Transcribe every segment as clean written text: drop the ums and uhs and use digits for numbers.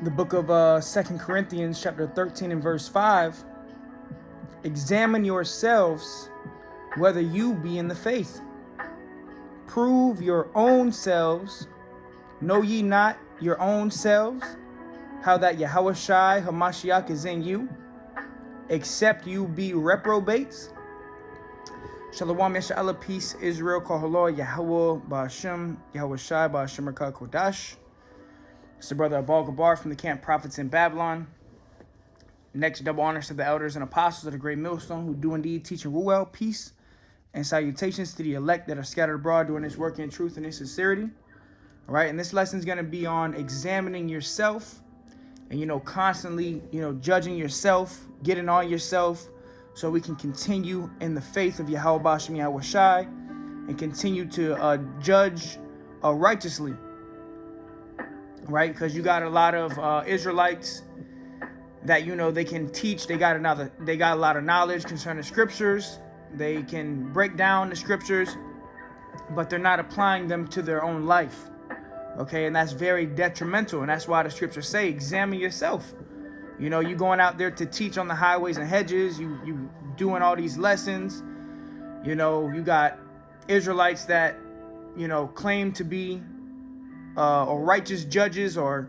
the book of 2 Corinthians chapter 13 and verse 5, examine yourselves whether you be in the faith. Prove your own selves. Know ye not your own selves, how that Yahushai Hamashiach is in you, except you be reprobates? Shalom, Yesha'Allah, peace, Israel, Kahalo, Yahweh, Ba'ashem, Yahushai, Ba'ashem, Rakah, Kodash. It's the brother Abal Gabar from the Camp Prophets in Babylon. Next, double honors to the elders and apostles of the great millstone who do indeed teach and rule well. Peace and salutations to the elect that are scattered abroad doing this work in truth and in sincerity. All right, and this lesson is going to be on examining yourself and, constantly, judging yourself, getting on yourself so we can continue in the faith of Yahweh Ba'ashem Yahushai and continue to judge righteously. Right, because you got a lot of Israelites that they can teach. They got a lot of knowledge concerning scriptures. They can break down the scriptures, but they're not applying them to their own life. Okay, and that's very detrimental. And that's why the scriptures say, examine yourself. You going out there to teach on the highways and hedges. You doing all these lessons. You got Israelites that claim to be or righteous judges or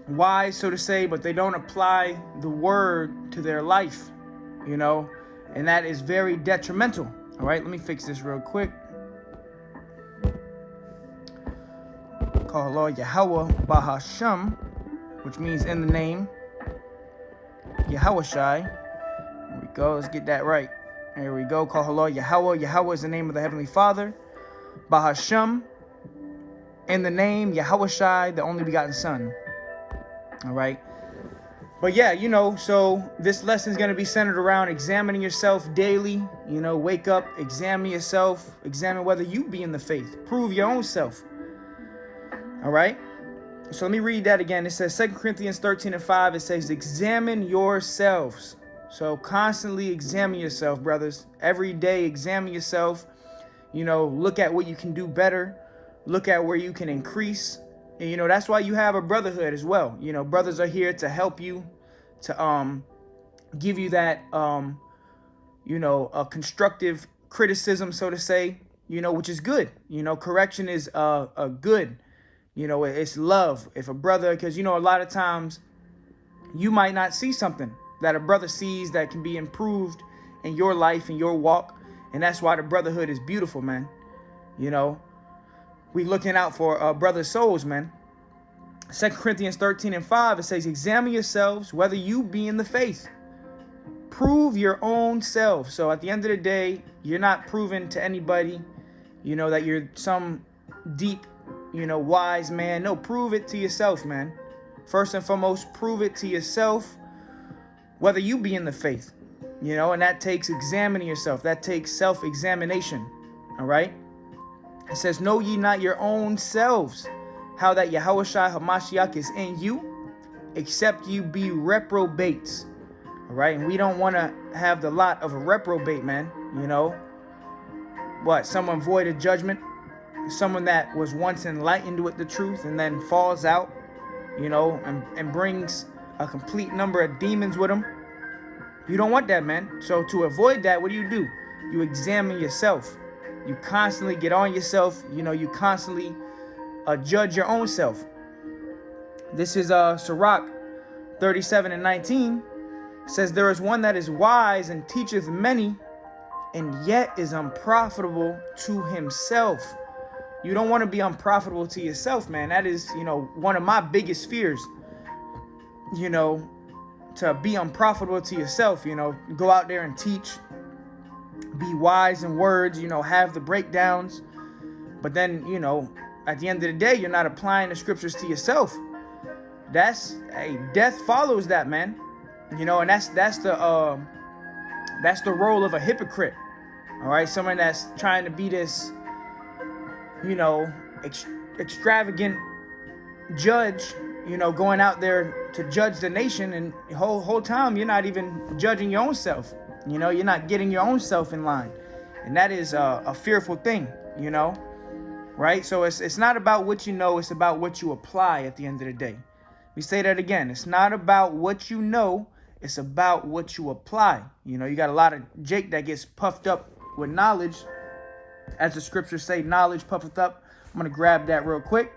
wise, so to say, but they don't apply the word to their life, and that is very detrimental. All right, let me fix this real quick. Call Lord Yahweh Bahasham, which means in the name Yahushai. There we go. Let's get that right. There we go. Call Lord Yahweh. Yahweh is the name of the Heavenly Father. Bahasham, in the name Yahushai, the only begotten Son. All right. But yeah, so this lesson is going to be centered around examining yourself daily. Wake up, examine yourself, examine whether you be in the faith. Prove your own self. All right. So let me read that again. It says 2 Corinthians 13 and 5. It says, examine yourselves. So constantly examine yourself, brothers. Every day, examine yourself. Look at what you can do better. Look at where you can increase. And, that's why you have a brotherhood as well. Brothers are here to help you, to give you that, a constructive criticism, so to say, which is good. Correction is a good. It's love. If a brother, because, a lot of times you might not see something that a brother sees that can be improved in your life and your walk. And that's why the brotherhood is beautiful, man. We looking out for brothers' souls, man. 2 Corinthians 13 and 5, it says, examine yourselves whether you be in the faith. Prove your own self. So at the end of the day, you're not proving to anybody, that you're some deep, wise man. No, prove it to yourself, man. First and foremost, prove it to yourself whether you be in the faith. And that takes examining yourself. That takes self-examination. All right. It says, know ye not your own selves, how that Yahushai Hamashiach is in you, except you be reprobates. All right. And we don't want to have the lot of a reprobate, man. What? Someone void of judgment. Someone that was once enlightened with the truth and then falls out, and brings a complete number of demons with them. You don't want that, man. So to avoid that, what do? You examine yourself. You constantly get on yourself. You constantly judge your own self. This is Sirach 37 and 19. It says, there is one that is wise and teacheth many, and yet is unprofitable to himself. You don't want to be unprofitable to yourself, man. That is, one of my biggest fears. To be unprofitable to yourself, go out there and teach, be wise in words, have the breakdowns. But then, at the end of the day, you're not applying the scriptures to yourself. Death follows that, man. And that's the role of a hypocrite. All right. Someone that's trying to be this, extravagant judge, going out there to judge the nation, and the whole time you're not even judging your own self. You're not getting your own self in line. And that is a fearful thing, right? So it's not about what you know, it's about what you apply at the end of the day. We say that again. It's not about what you know, it's about what you apply. You know, you got a lot of Jake that gets puffed up with knowledge. As the scriptures say, knowledge puffeth up. I'm going to grab that real quick.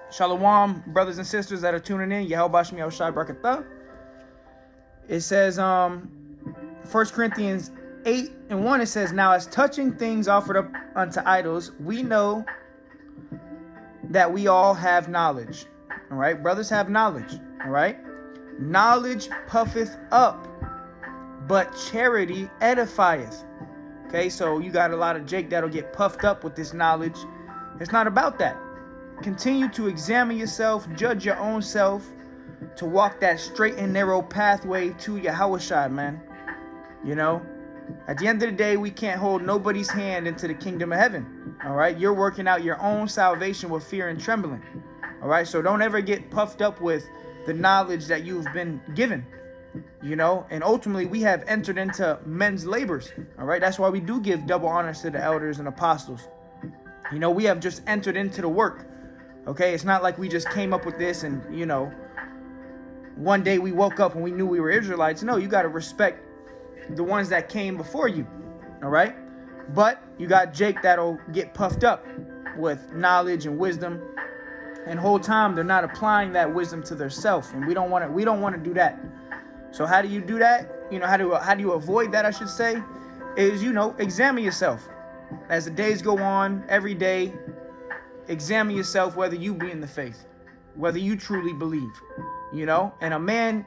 Shalom, brothers and sisters that are tuning in. Yahweh Shem Yahushai Barakatah. It says, 1 Corinthians 8:1, it says, now as touching things offered up unto idols, we know that we all have knowledge. All right, brothers have knowledge. All right, knowledge puffeth up, but charity edifieth. Okay, so you got a lot of Jake that'll get puffed up with this knowledge. It's not about that. Continue to examine yourself, judge your own self, to walk that straight and narrow pathway to Yahushua, man. You know, at the end of the day, we can't hold nobody's hand into the kingdom of heaven. All right, you're working out your own salvation with fear and trembling. All right, so don't ever get puffed up with the knowledge that you've been given. You know, and ultimately we have entered into men's labors. All right, that's why we do give double honors to the elders and apostles. You know, we have just entered into the work. Okay, it's not like we just came up with this and, you know, one day we woke up and we knew we were Israelites. No, you got to respect the ones that came before you. All right, but you got Jake that'll get puffed up with knowledge and wisdom, and whole time they're not applying that wisdom to their self, and we don't want to do that. So how do you do that? You know, how do you avoid that, I should say, is, you know, examine yourself. As the days go on, every day, examine yourself whether you be in the faith, whether you truly believe, you know. And a man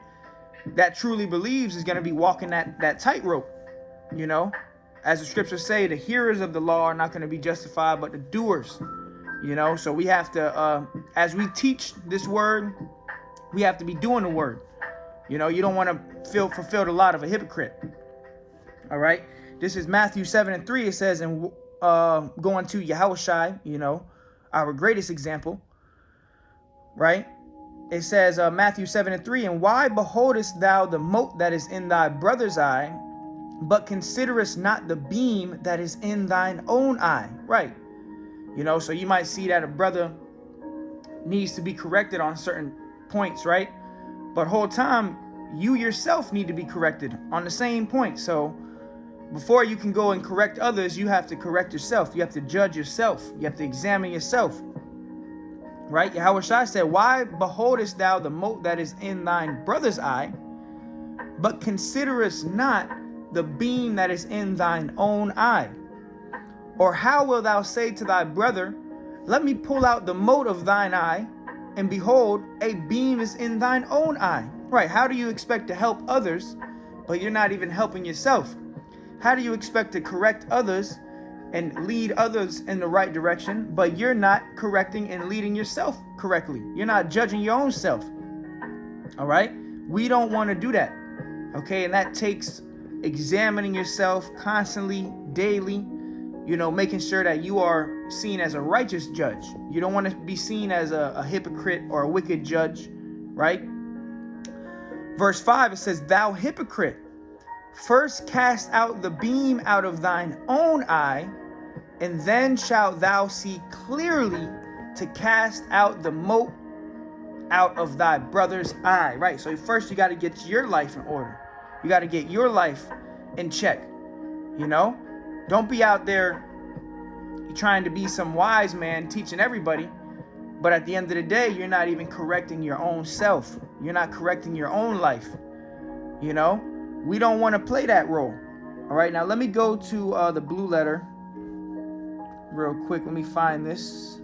that truly believes is going to be walking that tightrope, you know. As the scriptures say, the hearers of the law are not going to be justified, but the doers, you know. So we have to, as we teach this word, we have to be doing the word. You know, you don't want to fulfill the lot of a hypocrite. All right. This is Matthew 7:3. It says, and going to Yahushai, you know, our greatest example. Right. It says, Matthew 7:3, and why beholdest thou the mote that is in thy brother's eye, but considerest not the beam that is in thine own eye? Right. You know, so you might see that a brother needs to be corrected on certain points, right? But whole time, you yourself need to be corrected on the same point. So before you can go and correct others, you have to correct yourself. You have to judge yourself. You have to examine yourself. Right? Yahushua said, why beholdest thou the mote that is in thine brother's eye, but considerest not the beam that is in thine own eye? Or how wilt thou say to thy brother, let me pull out the mote of thine eye, and behold, a beam is in thine own eye? Right, how do you expect to help others, but you're not even helping yourself? How do you expect to correct others and lead others in the right direction, but you're not correcting and leading yourself correctly? You're not judging your own self. All right, we don't want to do that. Okay, and that takes examining yourself constantly, daily, you know, making sure that you are seen as a righteous judge. You don't want to be seen as a hypocrite or a wicked judge, right? Verse 5, it says, thou hypocrite, first cast out the beam out of thine own eye, and then shalt thou see clearly to cast out the mote out of thy brother's eye. Right, so first you got to get your life in order. You got to get your life in check, you know? Don't be out there trying to be some wise man teaching everybody, but at the end of the day, you're not even correcting your own self. You're not correcting your own life. You know, we don't want to play that role. All right, now let me go to the blue letter real quick. Let me find this.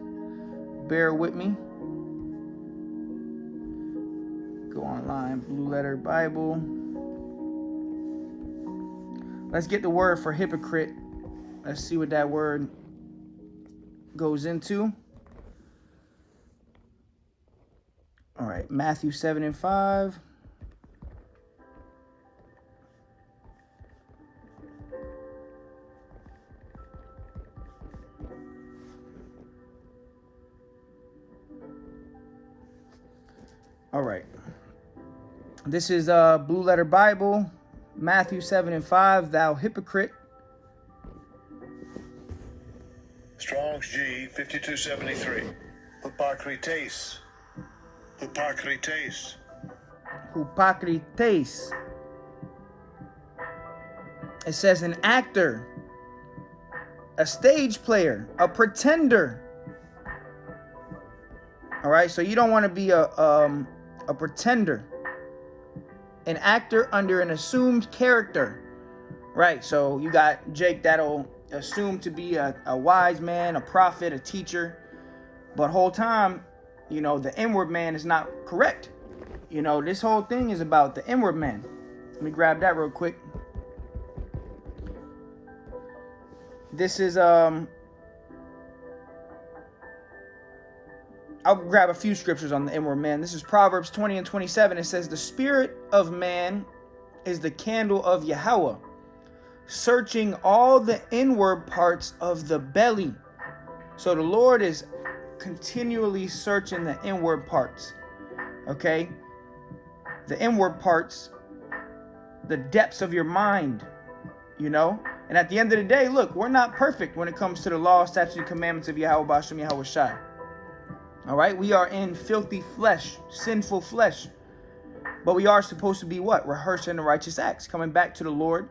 Bear with me. Go online, Blue Letter Bible. Let's get the word for hypocrite. Let's see what that word goes into. All right, Matthew 7:5. All right. This is Blue Letter Bible, Matthew 7:5. Thou hypocrite, Strong's G 5273. Hypocrites. Hypocrites. Hypocrites. It says an actor, a stage player, a pretender. All right, so you don't want to be a pretender, an actor under an assumed character. Right, so you got Jake that'll assume to be a wise man, a prophet, a teacher, but whole time, you know, the inward man is not correct. You know, this whole thing is about the inward man. Let me grab that real quick. This is I'll grab a few scriptures on the inward man. This is Proverbs 20 and 27. It says, the spirit of man is the candle of Yahweh, searching all the inward parts of the belly. So the Lord is continually searching the inward parts. Okay? The inward parts, the depths of your mind, you know? And at the end of the day, look, we're not perfect when it comes to the law, statutes, and commandments of Yahweh Bashem Yahweh Shai. All right? We are in filthy flesh, sinful flesh. But we are supposed to be what? Rehearsing the righteous acts, coming back to the Lord,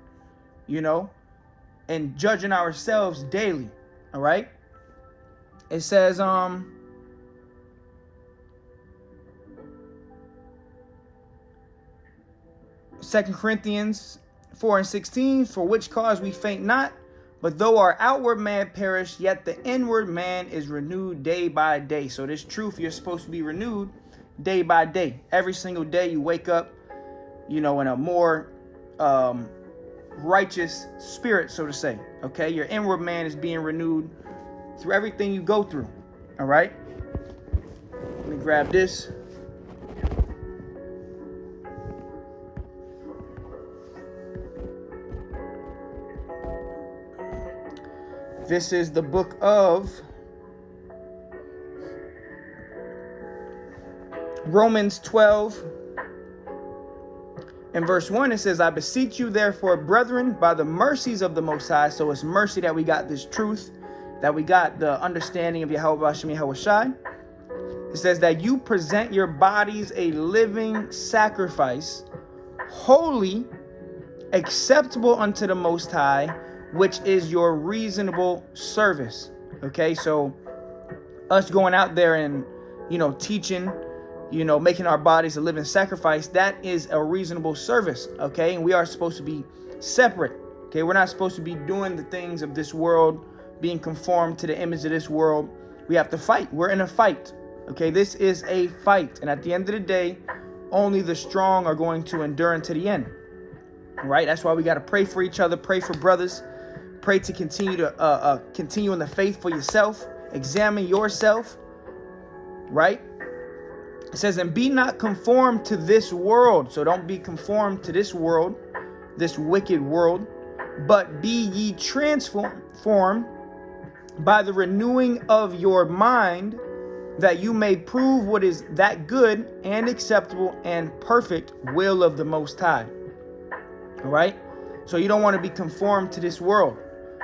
you know, and judging ourselves daily. All right? It says, 2 Corinthians 4 and 16, for which cause we faint not, but though our outward man perish, yet the inward man is renewed day by day. So this truth, you're supposed to be renewed day by day. Every single day you wake up, you know, in a more righteous spirit, so to say. Okay, your inward man is being renewed through everything you go through. All right, let me grab this. This is the book of Romans 12 and verse 1. It says, I beseech you therefore, brethren, by the mercies of the Most High. So it's mercy that we got this truth, that we got the understanding of Yahweh Bashem Yahweh Shai. It says that you present your bodies a living sacrifice, holy, acceptable unto the Most High, which is your reasonable service. Okay, so us going out there and, you know, teaching, you know, making our bodies a living sacrifice, that is a reasonable service. Okay, and we are supposed to be separate. Okay, we're not supposed to be doing the things of this world, being conformed to the image of this world. We have to fight. We're in a fight. Okay, this is a fight, and at the end of the day, only the strong are going to endure unto the end. All right, that's why we got to pray for each other, pray for brothers. Pray to continue in the faith for yourself. Examine yourself, right? It says, and be not conformed to this world. So don't be conformed to this world, this wicked world, but be ye transformed by the renewing of your mind, that you may prove what is that good and acceptable and perfect will of the Most High. All right? So you don't want to be conformed to this world,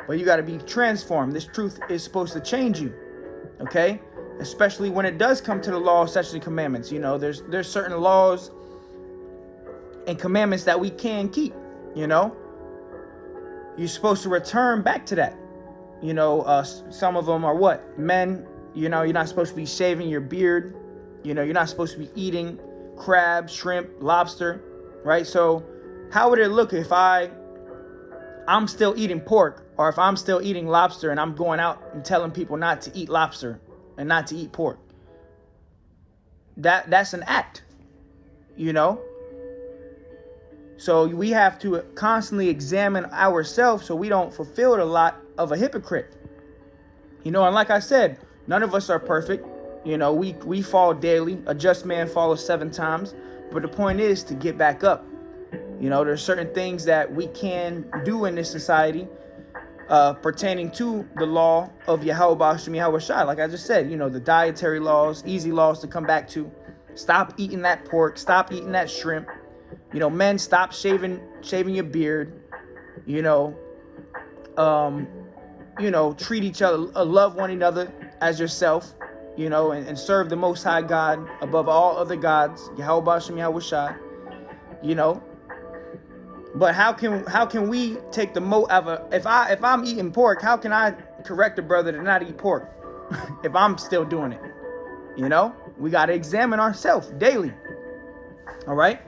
but you got to be transformed. This truth is supposed to change you, okay? Especially when it does come to the law, statutes, and commandments. You know, there's certain laws and commandments that we can keep, you know? You're supposed to return back to that. You know, some of them are what? Men, you know, you're not supposed to be shaving your beard. You know, you're not supposed to be eating crab, shrimp, lobster, right? So how would it look if I'm still eating pork, or if I'm still eating lobster and I'm going out and telling people not to eat lobster and not to eat pork? That's an act, you know? So we have to constantly examine ourselves so we don't fulfill the lot of a hypocrite. You know, and like I said, none of us are perfect. You know, we fall daily. A just man falls 7 times. But the point is to get back up. You know, there's certain things that we can do in this society pertaining to the law of Yahweh Bashem Yahweh Shai. Like I just said, you know, the dietary laws, easy laws to come back to. Stop eating that pork. Stop eating that shrimp. You know, men, stop shaving your beard. You know, treat each other, love one another as yourself, and serve the Most High God above all other gods, Yahweh Bashem Yahweh Shai, But how can we take the if I'm eating pork, how can I correct a brother to not eat pork if I'm still doing it? We got to examine ourselves daily. All right.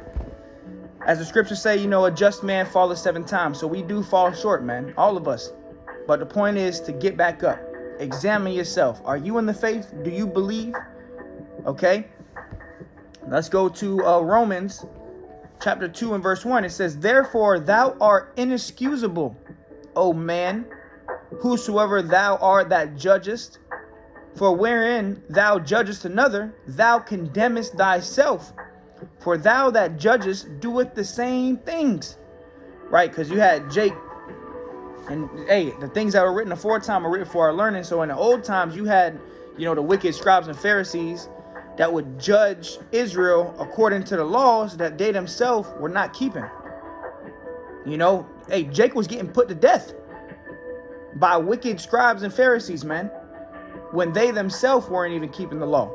As the scriptures say, a just man falleth 7 times. So we do fall short, man. All of us. But the point is to get back up. Examine yourself. Are you in the faith? Do you believe? Okay. Let's go to Romans chapter 2 and verse 1. It says, therefore thou art inexcusable, O man, whosoever thou art that judgest. For wherein thou judgest another, thou condemnest thyself. For thou that judgest doeth the same things. Right? Because you had Jake. And hey, the things that were written aforetime are written for our learning. So in the old times, you had, the wicked scribes and Pharisees that would judge Israel according to the laws that they themselves were not keeping. Hey, Jake was getting put to death by wicked scribes and Pharisees, man, when they themselves weren't even keeping the law.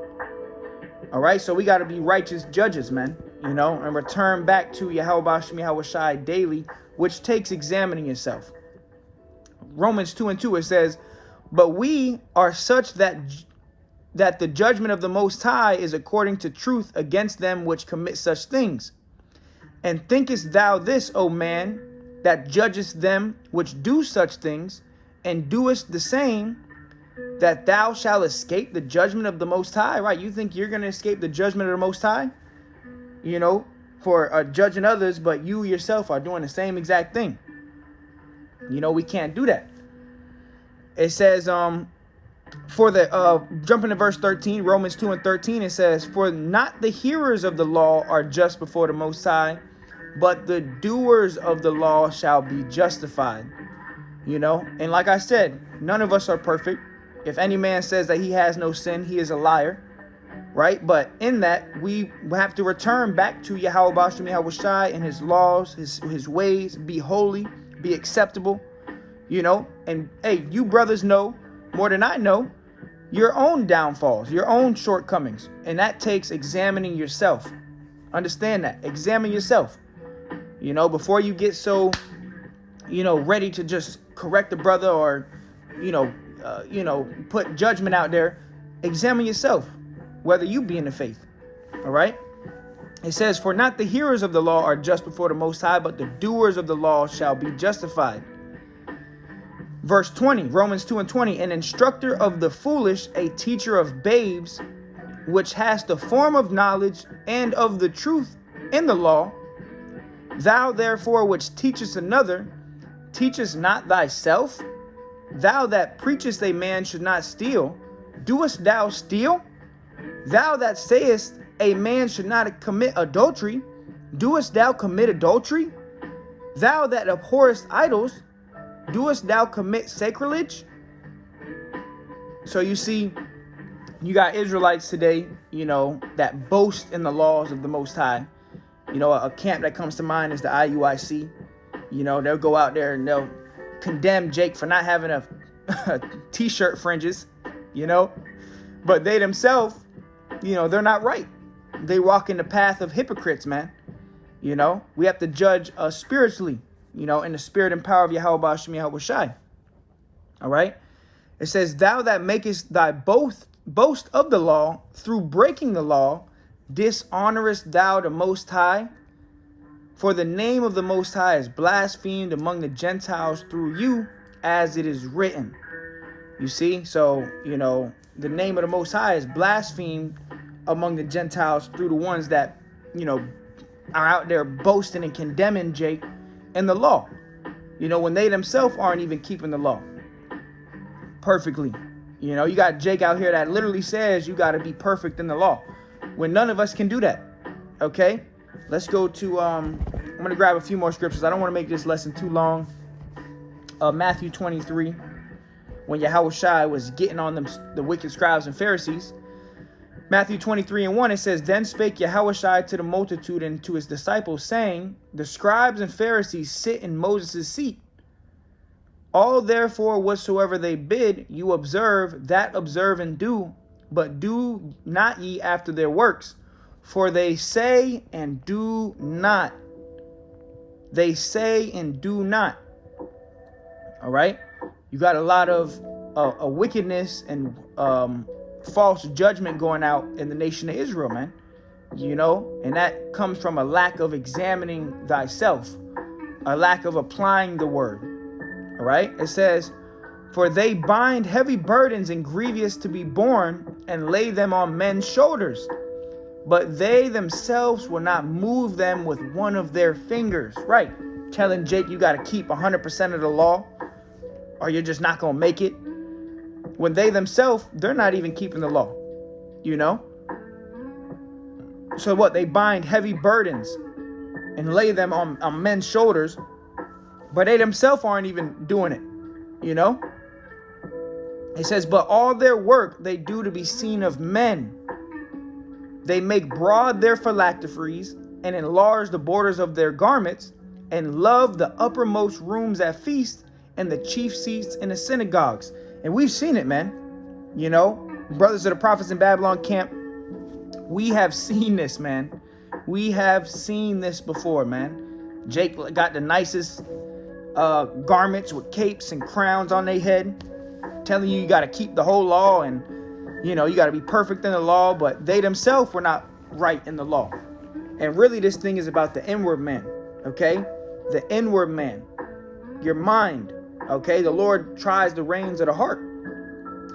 All right, so we got to be righteous judges, man, and return back to Yahweh Bashem Yahweh Shai daily, which takes examining yourself. Romans 2 and 2, it says, but we are such that the judgment of the Most High is according to truth against them which commit such things. And thinkest thou this, O man, that judgest them which do such things, and doest the same, that thou shalt escape the judgment of the Most High? Right? You think you're going to escape the judgment of the Most High? For judging others, but you yourself are doing the same exact thing. We can't do that. It says, jumping to verse 13, Romans 2 and 13, it says, for not the hearers of the law are just before the Most High, but the doers of the law shall be justified. And like I said, none of us are perfect. If any man says that he has no sin, he is a liar. Right? But in that, we have to return back to Yahweh Bashem Yahweh Shai and his laws, his ways, be holy, be acceptable. And hey, you brothers know more than I know your own downfalls, your own shortcomings. And that takes examining yourself. Understand that. Examine yourself. Before you get so, ready to just correct the brother or, put judgment out there. Examine yourself, whether you be in the faith. All right. It says, for not the hearers of the law are just before the Most High, but the doers of the law shall be justified. Verse 20, Romans 2 and 20, an instructor of the foolish, a teacher of babes, which has the form of knowledge and of the truth in the law. Thou therefore which teachest another, teachest not thyself? Thou that preachest a man should not steal, doest thou steal? Thou that sayest a man should not commit adultery, doest thou commit adultery? Thou that abhorrest idols, doest thou commit sacrilege? So you see, you got Israelites today, that boast in the laws of the Most High. A camp that comes to mind is the IUIC. They'll go out there and they'll condemn Jake for not having a t-shirt fringes, but they themselves, they're not right. They walk in the path of hypocrites, man. We have to judge spiritually, in the spirit and power of Yahweh Bashem Yahweh Shai. All right. It says, thou that makest thy boast of the law through breaking the law, dishonorest thou the Most High? For the name of the Most High is blasphemed among the Gentiles through you, as it is written. You see, so, the name of the Most High is blasphemed among the Gentiles through the ones that, are out there boasting and condemning Jake and the law, when they themselves aren't even keeping the law perfectly. You got Jake out here that literally says you got to be perfect in the law, when none of us can do that. Okay, let's go to I'm going to grab a few more scriptures. I don't want to make this lesson too long. Matthew 23, when Yahweh Shai was getting on the wicked scribes and Pharisees. Matthew 23 and 1, it says, then spake Yahweh Shai to the multitude and to his disciples, saying, the scribes and Pharisees sit in Moses' seat. All therefore whatsoever they bid you observe, that observe and do, but do not ye after their works, for they say and do not. They say and do not. All right. You got a lot of a wickedness and false judgment going out in the nation of Israel, man. You know, and that comes from a lack of examining thyself, a lack of applying the word. All right. It says, for they bind heavy burdens and grievous to be borne and lay them on men's shoulders, but they themselves will not move them with one of their fingers. Right. Telling Jake you got to keep 100% of the law or you're just not going to make it. When they themselves, they're not even keeping the law, you know. So what? They bind heavy burdens and lay them on men's shoulders, but they themselves aren't even doing it, you know. It says, but all their work they do to be seen of men. They make broad their phylacteries and enlarge the borders of their garments, and love the uppermost rooms at feast and the chief seats in the synagogues. And we've seen it, man. You know, brothers of the prophets in Babylon camp, we have seen this, man. We have seen this before, man. Jake got the nicest garments with capes and crowns on their head, telling you got to keep the whole law and, you know, you got to be perfect in the law, but they themselves were not right in the law. And really, this thing is about the inward man, okay? The inward man, your mind, okay? The Lord tries the reins of the heart.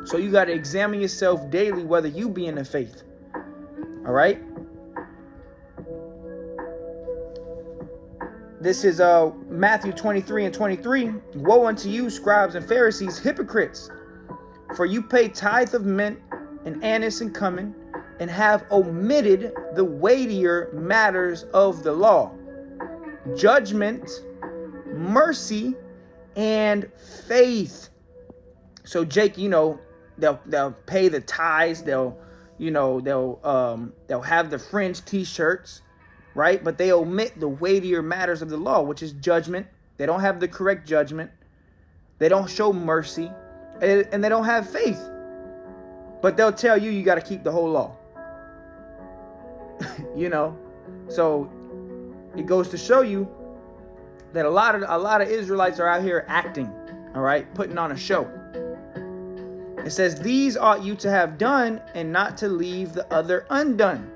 So you got to examine yourself daily, whether you be in the faith, all right? This is Matthew 23 and 23. Woe unto you, scribes and Pharisees, hypocrites! For you pay tithe of mint and anise and cumin, and have omitted the weightier matters of the law, judgment, mercy, and faith. So Jake, you know, they'll pay the tithes, they'll have the fringe t-shirts, right? But they omit the weightier matters of the law, which is judgment. They don't have the correct judgment. They don't show mercy, and they don't have faith. But they'll tell you got to keep the whole law. You know, so it goes to show you that a lot of Israelites are out here acting, all right, putting on a show. It says, these ought you to have done, and not to leave the other undone.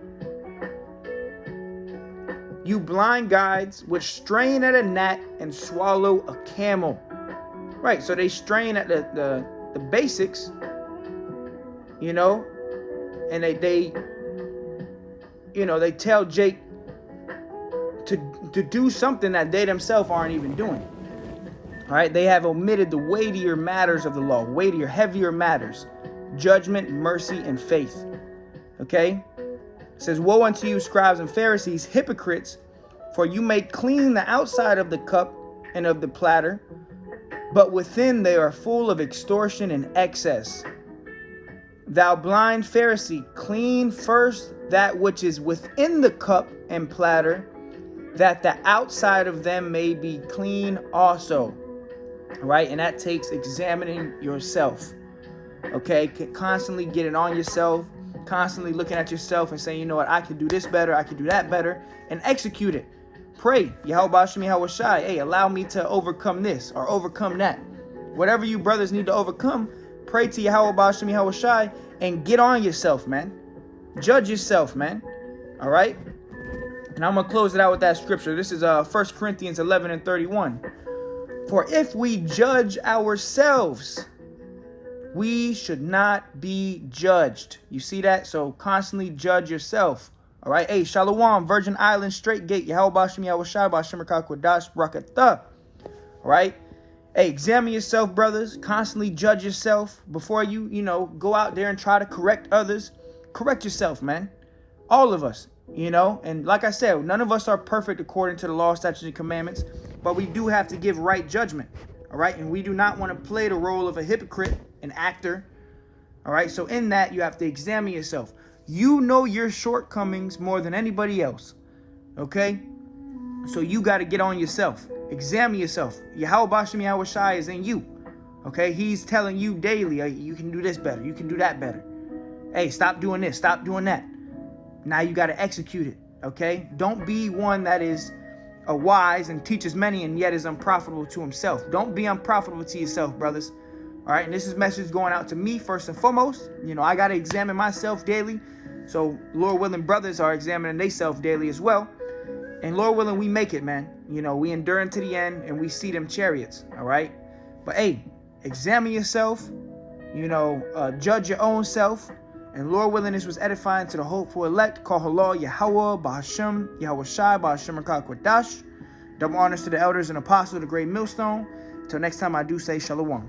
You blind guides, which strain at a gnat and swallow a camel. Right, so they strain at the basics, you know, and they tell Jake to do something that they themselves aren't even doing. All right, they have omitted the weightier matters of the law, weightier, heavier matters, judgment, mercy, and faith. Okay, it says, woe unto you, scribes and Pharisees, hypocrites, for you make clean the outside of the cup and of the platter, but within they are full of extortion and excess. Thou blind Pharisee, clean first that which is within the cup and platter, that the outside of them may be clean also. All right, and that takes examining yourself. Okay, constantly getting on yourself, constantly looking at yourself and saying, you know what, I can do this better, I can do that better, and execute it. Pray, Yahweh Shem Yahweh Shai, hey, allow me to overcome this or overcome that. Whatever you brothers need to overcome, pray to Yahweh Shem Yahweh Shai and get on yourself, man. Judge yourself, man. All right? And I'm going to close it out with that scripture. This is 1 Corinthians 11 and 31. For if we judge ourselves, we should not be judged. You see that? So constantly judge yourself. All right. Hey, Shalom, Virgin Islands, Straight Gate, Yahweh Bashem Yahweh Shai, Bashem Rakakwadash, Brakatha. All right. Hey, examine yourself, brothers. Constantly judge yourself before you go out there and try to correct others. Correct yourself, man. All of us, and like I said, none of us are perfect according to the law, statutes, and commandments, but we do have to give right judgment. All right. And we do not want to play the role of a hypocrite, an actor. All right. So in that, you have to examine yourself. You know your shortcomings more than anybody else. Okay. So you got to get on yourself. examine yourself. Yahweh Bashem Yahweh Shai is in you. Okay, he's telling you daily, hey, you can do this better, you can do that better. Hey, stop doing this, stop doing that. Now you got to execute it. Okay, don't be one that is wise and teaches many and yet is unprofitable to himself. Don't be unprofitable to yourself, brothers. All right, and this is message going out to me first and foremost. You know, I got to examine myself daily. So Lord willing, brothers are examining themselves daily as well. And Lord willing, we make it, man. You know, we endure to the end and we see them chariots. All right, but hey, examine yourself. You know, judge your own self. And Lord willing, this was edifying to the hopeful elect. Call halal Yahweh, Bahashem, Yahweh Shai, Bahashem Rakah Kwadash. Double honors to the elders and apostles of the great millstone. Until next time, I do say shalom.